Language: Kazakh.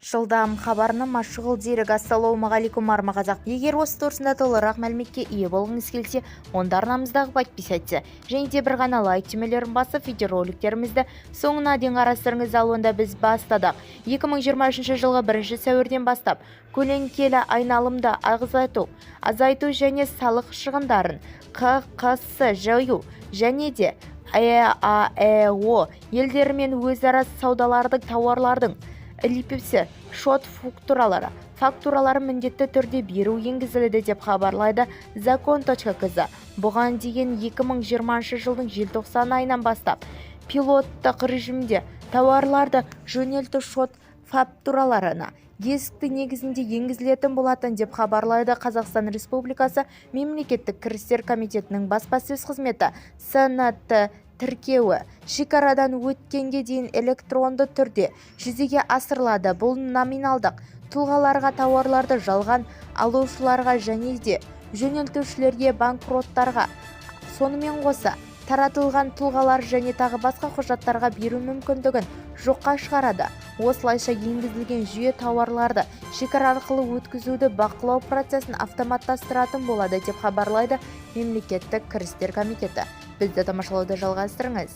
Жылдам хабарының машығыл дерек. Ассалаумағалейкум арма қазақ. Егер осы турсында толығырақ мәліметке ие болғыңыз келсе, онда арнамыздағы подписаться және де бір ғана лайк түймелерін басып видеороликтерімізді соңына дейін қарастырыңыз. Ал онда біз бастадық. 2023 жылғы 1 сәуірден бастап көлеңкелі айналымды азайту және салық шығындарын қ.қ.с. жою және де ЕАЭО елдерімен өзара саудалардың тауарлардың липесі шот фактуралары міндетті түрде беру енгізілді деп хабарлайды Zakon.kz. Бұған дейін 2020 жылдың желтоқсан айынан бастап пилоттық режимде тауарларды жөнелту шот фактураларына есікті негізінде енгізілетін болатын деп хабарлайды Қазақстан Республикасы Мемлекеттік кірістер комитетінің баспасөз қызметі. СНТ тіркеуі шекарадан өткенге дейін электронды түрде жүзеге асырылады. Бұл номиналдық тұлғаларға, тауарларды жалған алушыларға және де жөнелтушілерге, банкроттарға, сонымен қоса таратылған тұлғалар және тағы басқа құжаттарға беру мүмкіндігін жоққа шығарады. Осылайша енгізілген жүйе тауарларды шекара арқылы өткізуді бақылау процесін автоматтастыратын болады деп хабарлайды Мемлекеттік кірістер комитеті. Бізді тамашалауды жалғастырыңыз.